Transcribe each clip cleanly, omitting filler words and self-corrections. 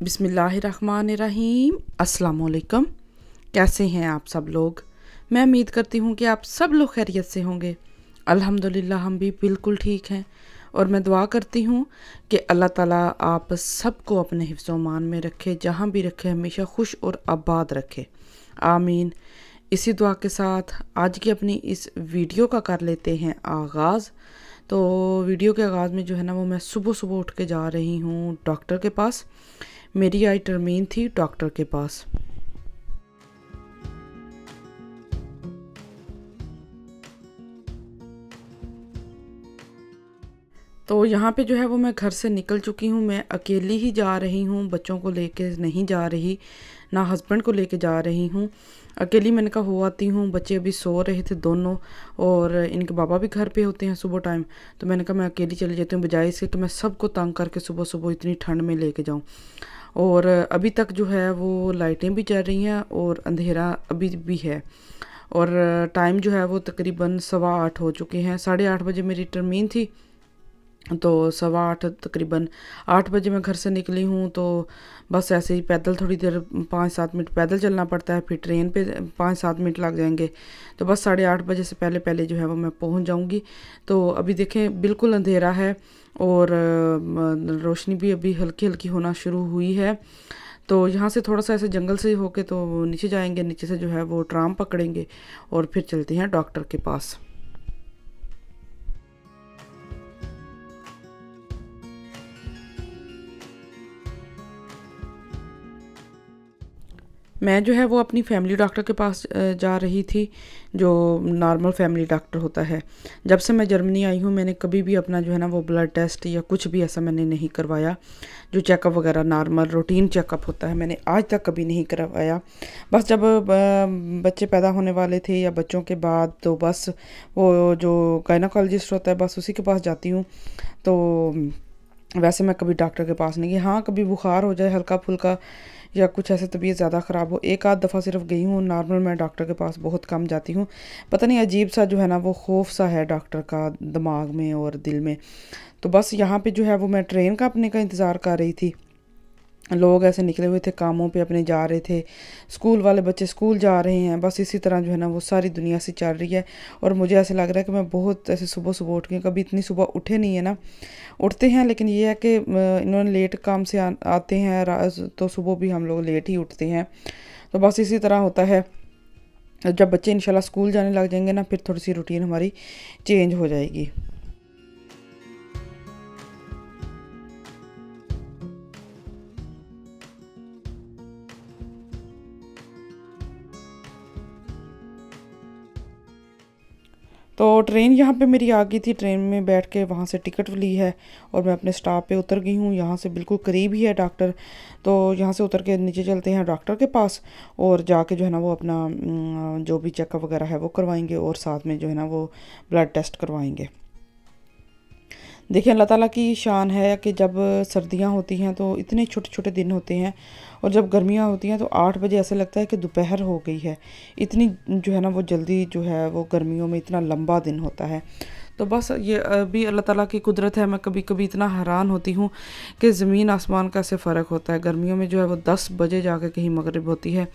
बिस्मिल्लाहिर्रहमानिर्रहीम। अस्सलाम वालेकुम। कैसे हैं आप सब लोग? मैं उम्मीद करती हूँ कि आप सब लोग खैरियत से होंगे। अल्हम्दुलिल्लाह हम भी बिल्कुल ठीक हैं और मैं दुआ करती हूँ कि अल्लाह ताला आप सबको अपने हिफ्ज़ व मान में रखे, जहाँ भी रखे हमेशा खुश और आबाद रखे, आमीन। इसी दुआ के साथ आज की अपनी इस वीडियो का कर लेते हैं आगाज़। तो वीडियो के आगाज़ में जो है ना वो मैं सुबह सुबह उठ के जा रही हूँ डॉक्टर के पास। मेरी आई टर्मीन थी डॉक्टर के पास। तो यहाँ पे जो है वो मैं घर से निकल चुकी हूँ। मैं अकेली ही जा रही हूँ, बच्चों को लेके नहीं जा रही, ना हस्बैंड को लेके जा रही हूँ। अकेली मैंने कहा हो आती हूँ। बच्चे अभी सो रहे थे दोनों और इनके बाबा भी घर पे होते हैं सुबह टाइम। तो मैंने कहा मैं अकेली चली जाती हूँ, बजाय इसके कि मैं सबको तंग करके सुबह सुबह इतनी ठंड में लेके जाऊँ। और अभी तक जो है वो लाइटें भी चल रही हैं और अंधेरा अभी भी है। और टाइम जो है वो तकरीबन 8:15 हो चुके हैं। 8:30 बजे मेरी टर्मीन थी, तो 8:15 तकरीबन 8 बजे मैं घर से निकली हूँ। तो बस ऐसे ही पैदल थोड़ी देर 5-7 मिनट पैदल चलना पड़ता है, फिर ट्रेन पे 5-7 मिनट लग जाएंगे। तो बस 8:30 बजे से पहले पहले जो है वो मैं पहुँच जाऊँगी। तो अभी देखें बिल्कुल अंधेरा है और रोशनी भी अभी हल्की हल्की होना शुरू हुई है। तो यहाँ से थोड़ा सा ऐसे जंगल से होके तो नीचे जाएंगे, नीचे से जो है वो ट्राम पकड़ेंगे और फिर चलते हैं डॉक्टर के पास। मैं जो है वो अपनी फैमिली डॉक्टर के पास जा रही थी, जो नॉर्मल फैमिली डॉक्टर होता है। जब से मैं जर्मनी आई हूँ मैंने कभी भी अपना जो है ना वो ब्लड टेस्ट या कुछ भी ऐसा मैंने नहीं करवाया। जो चेकअप वगैरह नॉर्मल रूटीन चेकअप होता है मैंने आज तक कभी नहीं करवाया। बस जब बच्चे पैदा होने वाले थे या बच्चों के बाद तो बस वो जो गायनोकोलॉजिस्ट होता है बस उसी के पास जाती हूँ। तो वैसे मैं कभी डॉक्टर के पास नहीं गई। हाँ, कभी बुखार हो जाए हल्का फुल्का या कुछ ऐसे तबीयत ज़्यादा ख़राब हो, एक आध दफ़ा सिर्फ गई हूँ। नॉर्मल मैं डॉक्टर के पास बहुत कम जाती हूँ। पता नहीं अजीब सा जो है ना वो खौफ सा है डॉक्टर का दिमाग में और दिल में। तो बस यहाँ पे जो है वो मैं ट्रेन का अपने का इंतज़ार कर रही थी। लोग ऐसे निकले हुए थे कामों पे अपने जा रहे थे, स्कूल वाले बच्चे स्कूल जा रहे हैं। बस इसी तरह जो है ना वो सारी दुनिया से चल रही है। और मुझे ऐसे लग रहा है कि मैं बहुत ऐसे सुबह सुबह उठ के, कभी इतनी सुबह उठे नहीं है ना, उठते हैं लेकिन ये है कि इन्होंने लेट काम से आते हैं तो सुबह भी हम लोग लेट ही उठते हैं। तो बस इसी तरह होता है। जब बच्चे इंशाल्लाह स्कूल जाने लग जाएंगे ना फिर थोड़ी सी रूटीन हमारी चेंज हो जाएगी। तो ट्रेन यहाँ पे मेरी आ गई थी। ट्रेन में बैठ के वहाँ से टिकट ली है और मैं अपने स्टॉप पे उतर गई हूँ। यहाँ से बिल्कुल करीब ही है डॉक्टर। तो यहाँ से उतर के नीचे चलते हैं डॉक्टर के पास और जाके जो है ना वो अपना जो भी चेकअप वगैरह है वो करवाएंगे और साथ में जो है ना वो ब्लड टेस्ट करवाएंगे। देखिए अल्लाह ताला की शान है कि जब सर्दियाँ होती हैं तो इतने छोटे छोटे दिन होते हैं और जब गर्मियाँ होती हैं तो 8 बजे ऐसे लगता है कि दोपहर हो गई है। इतनी जो है ना वो जल्दी जो है वो गर्मियों में इतना लंबा दिन होता है। तो बस ये अभी अल्लाह ताला की कुदरत है। मैं कभी कभी इतना हैरान होती हूँ कि ज़मीन आसमान का ऐसे फ़र्क होता है। गर्मियों में जो है वो 10 बजे जाकर कहीं मगरिब होती है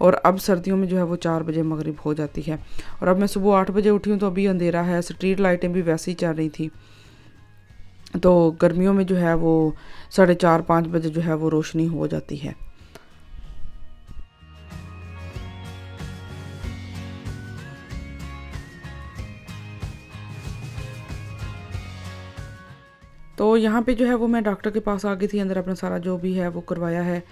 और अब सर्दियों में जो है वो 4 बजे मगरिब हो जाती है। और अब मैं सुबह 8 बजे उठी हूँ तो अभी अंधेरा है। स्ट्रीट लाइटें भी वैसे ही चल रही थी। तो गर्मियों में जो है वो 4:30-5 बजे जो है वो रोशनी हो जाती है। तो यहाँ पे जो है वो मैं डॉक्टर के पास आ गई थी, अंदर अपना सारा जो भी है वो करवाया है।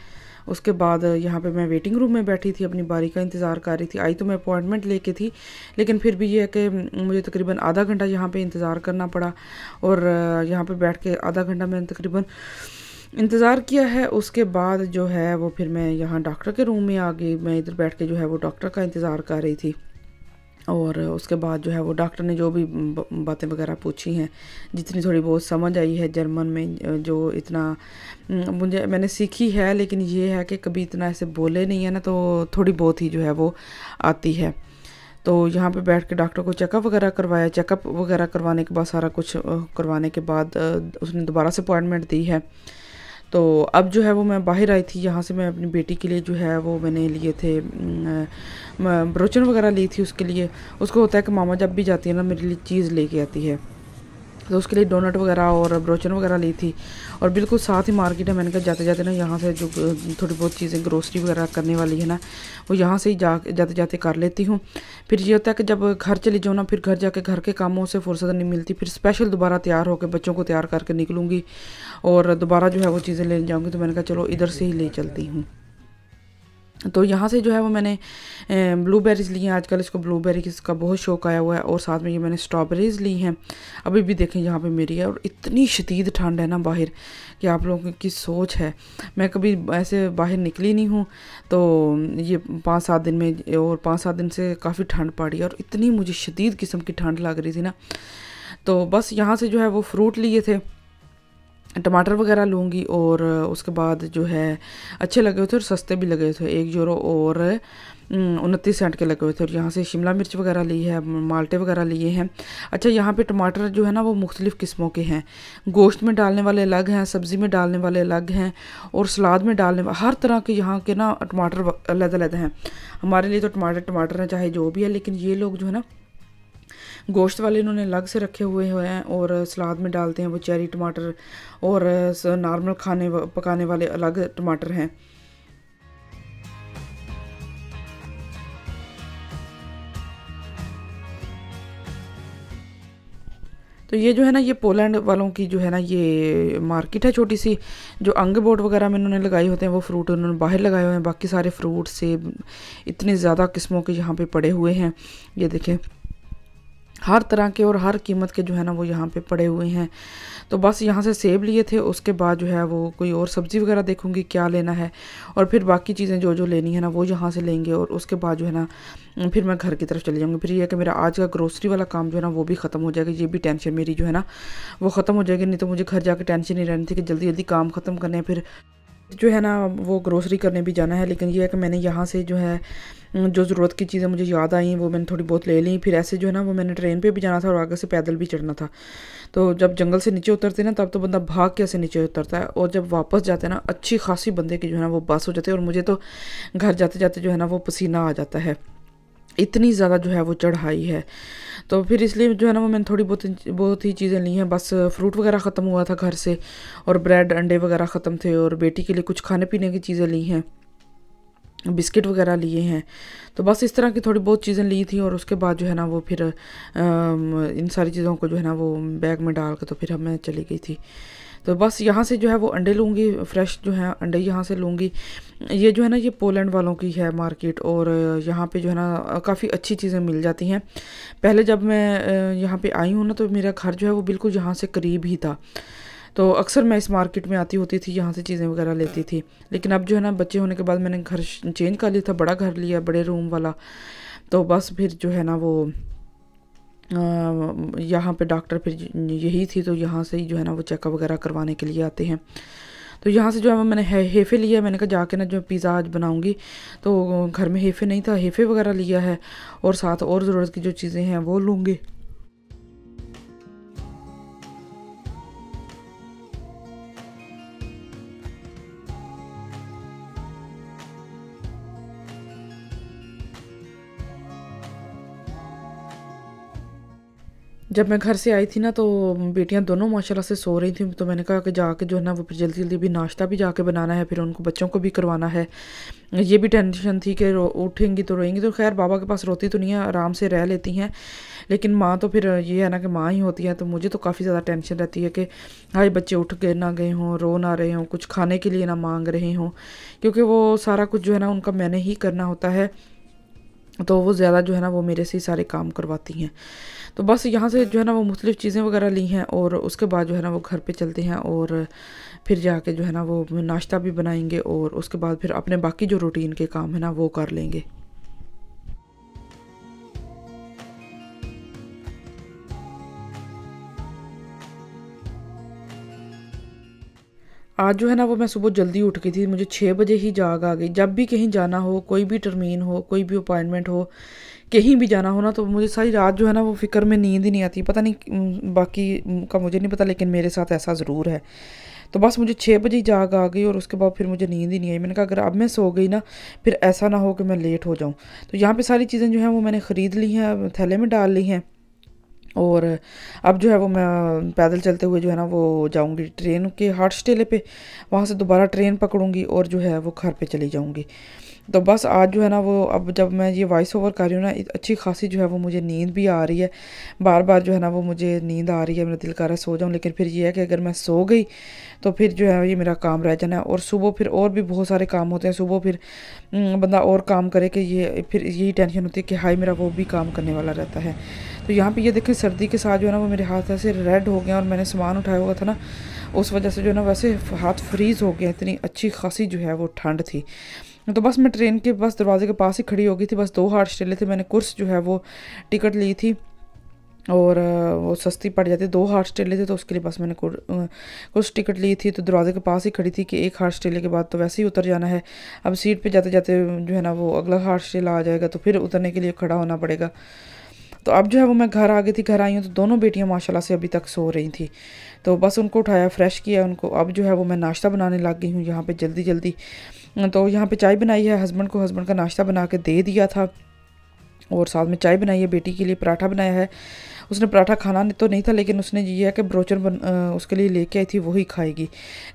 उसके बाद यहाँ पे मैं वेटिंग रूम में बैठी थी, अपनी बारी का इंतज़ार कर रही थी। आई तो मैं अपॉइंटमेंट लेके थी लेकिन फिर भी ये है कि मुझे तकरीबन आधा घंटा यहाँ पे इंतज़ार करना पड़ा। और यहाँ पे बैठ के आधा घंटा मैंने तकरीबन इंतज़ार किया है। उसके बाद जो है वो फिर मैं यहाँ डॉक्टर के रूम में आ गई। मैं इधर बैठ के जो है वो डॉक्टर का इंतज़ार कर रही थी। और उसके बाद जो है वो डॉक्टर ने जो भी बातें वगैरह पूछी हैं, जितनी थोड़ी बहुत समझ आई है जर्मन में, जो इतना मैंने सीखी है, लेकिन ये है कि कभी इतना ऐसे बोले नहीं है ना, तो थोड़ी बहुत ही जो है वो आती है। तो यहाँ पे बैठ के डॉक्टर को चेकअप वगैरह करवाया। चेकअप वगैरह करवाने के बाद सारा कुछ करवाने के बाद उसने दोबारा से अपॉइंटमेंट दी है। तो अब जो है वो मैं बाहर आई थी, यहाँ से मैं अपनी बेटी के लिए जो है वो मैंने लिए थे ब्रोचन वगैरह ली थी उसके लिए। उसको होता है कि मामा जब भी जाती है ना मेरे लिए चीज़ लेके आती है, तो उसके लिए डोनट वगैरह और ब्रोचन वगैरह ली थी। और बिल्कुल साथ ही मार्केट है, मैंने कहा जाते जाते ना यहाँ से जो थोड़ी बहुत चीज़ें ग्रोसरी वगैरह करने वाली है ना वो यहाँ से ही जाते जाते कर लेती हूँ। फिर ये होता है कि जब घर चली जाऊँ ना फिर घर जाके घर के कामों से फुर्सत नहीं मिलती, फिर स्पेशल दोबारा तैयार होकर बच्चों को तैयार करके निकलूँगी और दोबारा जो है वो चीज़ें लेने जाऊँगी। तो मैंने कहा चलो इधर से ही ले चलती हूँ। तो यहाँ से जो है वो मैंने ब्लूबेरीज़ ली हैं, आजकल इसको ब्लूबेरी का बहुत शौक आया हुआ है। और साथ में ये मैंने स्ट्रॉबेरीज़ ली हैं, अभी भी देखें यहाँ पे मेरी है। और इतनी शदीद ठंड है ना बाहर कि आप लोगों की सोच है, मैं कभी ऐसे बाहर निकली नहीं हूँ। तो ये 5-7 दिन में, और 5-7 दिन से काफ़ी ठंड पड़ी और इतनी मुझे शदीद किस्म की ठंड लग रही थी ना। तो बस यहाँ से जो है वो फ्रूट लिए थे, टमाटर वगैरह लूँगी। और उसके बाद जो है अच्छे लगे हुए थे और सस्ते भी लगे हुए थे, 1 यूरो और 29 सेंट के लगे हुए थे। और यहाँ से शिमला मिर्च वगैरह ली है, माल्टे वगैरह लिए हैं। अच्छा, यहाँ पे टमाटर जो है ना वो मुख्तलिफ़ किस्मों के हैं, गोश्त में डालने वाले अलग हैं, सब्ज़ी में डालने वाले अलग हैं, और सलाद में डालने वाले हर तरह के यहाँ के ना टमाटर अलग अलग हैं। हमारे लिए तो टमाटर हैं चाहे जो भी है, लेकिन ये लोग जो है ना गोश्त वाले इन्होंने अलग से रखे हुए हैं और सलाद में डालते हैं वो चेरी टमाटर, और नॉर्मल पकाने वाले अलग टमाटर हैं। तो ये जो है ना ये पोलैंड वालों की जो है ना ये मार्केट है छोटी सी, जो अंग बोर्ड वगैरह में उन्होंने लगाए होते हैं वो फ्रूट उन्होंने बाहर लगाए हुए हैं। बाकी सारे फ्रूट सेब इतने ज़्यादा किस्मों के यहाँ पे पड़े हुए हैं, ये देखें हर तरह के और हर कीमत के जो है ना वो यहाँ पे पड़े हुए हैं। तो बस यहाँ से सेब लिए थे, उसके बाद जो है वो कोई और सब्ज़ी वगैरह देखूँगी क्या लेना है, और फिर बाकी चीज़ें जो जो लेनी है ना वो यहाँ से लेंगे। और उसके बाद जो है ना फिर मैं घर की तरफ चली जाऊँगी। फिर ये है कि मेरा आज का ग्रोसरी वाला काम जो है ना वो भी ख़त्म हो जाएगा, ये भी टेंशन मेरी जो है ना वो ख़त्म हो जाएगी। नहीं तो मुझे घर जाकर टेंशन नहीं रहनी थी कि जल्दी जल्दी काम ख़त्म करने हैं, फिर जो है ना वो ग्रोसरी करने भी जाना है। लेकिन ये है कि मैंने यहाँ से जो है जो ज़रूरत की चीज़ें मुझे याद आई वो मैंने थोड़ी बहुत ले ली। फिर ऐसे जो है ना वो मैंने ट्रेन पे भी जाना था और आगे से पैदल भी चढ़ना था। तो जब जंगल से नीचे उतरते ना तब तो बंदा भाग के ऐसे नीचे उतरता है, और जब वापस जाते हैं ना अच्छी खासी बंदे की जो है ना वो बस हो जाती है। और मुझे तो घर जाते जाते जो है ना वो पसीना आ जाता है, इतनी ज़्यादा जो है वो चढ़ाई है। तो फिर इसलिए जो है ना वो मैंने थोड़ी बहुत ही चीज़ें ली हैं। बस फ्रूट वगैरह ख़त्म हुआ था घर से, और ब्रेड अंडे वगैरह ख़त्म थे, और बेटी के लिए कुछ खाने पीने की चीज़ें ली हैं, बिस्किट वगैरह लिए हैं। तो बस इस तरह की थोड़ी बहुत चीज़ें ली थी। और उसके बाद जो है ना वो फिर इन सारी चीज़ों को जो है ना वो बैग में डाल के तो फिर मैं चली गई थी। तो बस यहाँ से जो है वो अंडे लूँगी, फ्रेश जो है अंडे यहाँ से लूँगी। ये जो है ना ये पोलैंड वालों की है मार्केट, और यहाँ पे जो है ना काफ़ी अच्छी चीज़ें मिल जाती हैं। पहले जब मैं यहाँ पे आई हूँ ना तो मेरा घर जो है वो बिल्कुल यहाँ से करीब ही था, तो अक्सर मैं इस मार्केट में आती होती थी, यहाँ से चीज़ें वगैरह लेती थी। लेकिन अब जो है ना बच्चे होने के बाद मैंने घर चेंज कर लिया था, बड़ा घर लिया, बड़े रूम वाला। तो बस फिर जो है ना वो यहाँ पे डॉक्टर फिर यही थी, तो यहाँ से ही जो है ना वो चेकअप वगैरह करवाने के लिए आते हैं। तो यहाँ से जो है मैंने हेफ़े लिया, मैंने कहा जाके ना जो पिज़्ज़ा आज बनाऊँगी, तो घर में हेफ़े नहीं था, हेफ़े वगैरह लिया है, और साथ और ज़रूरत की जो चीज़ें हैं वो लूँगी। जब मैं घर से आई थी ना तो बेटियां दोनों माशाल्लाह से सो रही थी, तो मैंने कहा कि जाके जो है ना वो फिर जल्दी जल्दी भी नाश्ता भी जाके बनाना है, फिर उनको बच्चों को भी करवाना है। ये भी टेंशन थी कि उठेंगी तो रोएंगी, तो खैर बाबा के पास रोती तो नहीं है, आराम से रह लेती हैं। लेकिन माँ तो फिर ये है ना कि माँ ही होती है, तो मुझे तो काफ़ी ज़्यादा टेंशन रहती है कि हाय बच्चे उठ गए ना गए हों, रो ना रहे हों, कुछ खाने के लिए ना मांग रहे हों, क्योंकि वो सारा कुछ जो है ना उनका मैंने ही करना होता है। तो वो ज़्यादा जो है ना वो मेरे से ही सारे काम करवाती हैं। तो बस यहाँ से जो है ना वो मुख्तलिफ़ चीज़ें वगैरह ली हैं, और उसके बाद जो है ना वो घर पे चलते हैं, और फिर जाके जो है ना वो नाश्ता भी बनाएंगे, और उसके बाद फिर अपने बाकी जो रूटीन के काम है ना वो कर लेंगे। आज जो है ना वो मैं सुबह जल्दी उठ गई थी, मुझे 6 बजे ही जाग आ गई। जब भी कहीं जाना हो, कोई भी टर्मीन हो, कोई भी अपॉइंटमेंट हो, कहीं भी जाना हो ना, तो मुझे सारी रात जो है ना वो फ़िक्र में नींद ही नहीं आती। पता नहीं बाकी का मुझे नहीं पता, लेकिन मेरे साथ ऐसा ज़रूर है। तो बस मुझे 6 बजे ही जाग आ गई और उसके बाद फिर मुझे नींद ही नहीं आई। मैंने कहा अगर अब मैं सो गई ना फिर ऐसा ना हो कि मैं लेट हो जाऊँ। तो यहाँ पे सारी चीज़ें जो हैं वो मैंने ख़रीद ली हैं, थैले में डाल ली हैं, और अब जो है वो मैं पैदल चलते हुए जो है ना वो जाऊंगी ट्रेन के हॉट स्टेले पे, वहाँ से दोबारा ट्रेन पकड़ूंगी और जो है वो घर पे चली जाऊंगी। तो बस आज जो है ना वो, अब जब मैं ये वॉइस ओवर कर रही हूँ ना, अच्छी खासी जो है वो मुझे नींद भी आ रही है, बार बार जो है ना वो मुझे नींद आ रही है, मेरा दिल कर रहा है सो जाऊँ, लेकिन फिर ये है कि अगर मैं सो गई तो फिर जो है ये मेरा काम रह जाना है, और सुबह फिर और भी बहुत सारे काम होते हैं। सुबह फिर बंदा और काम करे कि ये फिर यही टेंशन होती है कि हाय मेरा वो भी काम करने वाला रहता है। तो यहाँ पे ये देखें सर्दी के साथ जो है ना वो मेरे हाथ ऐसे रेड हो गए, और मैंने सामान उठाया हुआ था ना उस वजह से जो है ना वैसे हाथ फ्रीज़ हो गए, इतनी अच्छी खासी जो है वो ठंड थी। तो बस मैं ट्रेन के बस दरवाजे के पास ही खड़ी हो गई थी, बस 2 हॉट स्टेले थे, मैंने कुर्स जो है वो टिकट ली थी और वो सस्ती पड़ जाती, 2 हॉट स्टेले थे तो उसके लिए बस मैंने कुछ टिकट ली थी। तो दरवाजे के पास ही खड़ी थी कि 1 हॉट स्टेले के बाद तो वैसे ही उतर जाना है, अब सीट पे जाते जाते जो है ना वो अगला हॉट स्टेला आ जाएगा तो फिर उतरने के लिए खड़ा होना पड़ेगा। तो अब जो है वो मैं घर आ गई थी, घर आई हूँ तो दोनों बेटियाँ माशाल्लाह से अभी तक सो रही थी। तो बस उनको उठाया, फ्रेश किया उनको, अब जो है वो मैं नाश्ता बनाने लग गई हूँ यहाँ पे जल्दी जल्दी। तो यहाँ पे चाय बनाई है हस्बैंड को, हस्बैंड का नाश्ता बना के दे दिया था, और साथ में चाय बनाई है, बेटी के लिए पराठा बनाया है। उसने पराठा खाना तो नहीं था, लेकिन उसने ये है कि ब्रोचर उसके लिए लेके आई थी, वही खाएगी,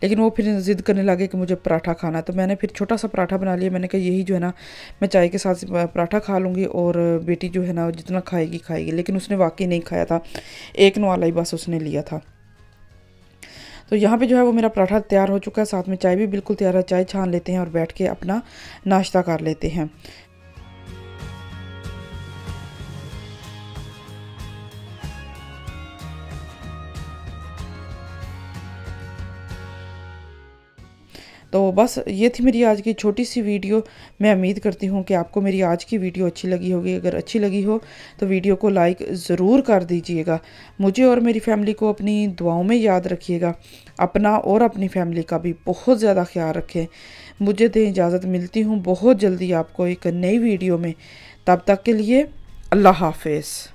लेकिन वो फिर ज़िद करने लगे कि मुझे पराठा खाना है। तो मैंने फिर छोटा सा पराठा बना लिया, मैंने कहा यही जो है ना मैं चाय के साथ पराठा खा लूँगी और बेटी जो है ना जितना खाएगी खाएगी, लेकिन उसने वाकई नहीं खाया था, एक वाला ही बस उसने लिया था। तो यहाँ पे जो है वो मेरा पराठा तैयार हो चुका है, साथ में चाय भी बिल्कुल तैयार है, चाय छान लेते हैं और बैठ के अपना नाश्ता कर लेते हैं। तो बस ये थी मेरी आज की छोटी सी वीडियो। मैं उम्मीद करती हूँ कि आपको मेरी आज की वीडियो अच्छी लगी होगी। अगर अच्छी लगी हो तो वीडियो को लाइक ज़रूर कर दीजिएगा। मुझे और मेरी फैमिली को अपनी दुआओं में याद रखिएगा। अपना और अपनी फैमिली का भी बहुत ज़्यादा ख्याल रखें। मुझे दें इजाज़त, मिलती हूँ बहुत जल्दी आपको एक नई वीडियो में। तब तक के लिए अल्लाह हाफ़िज़।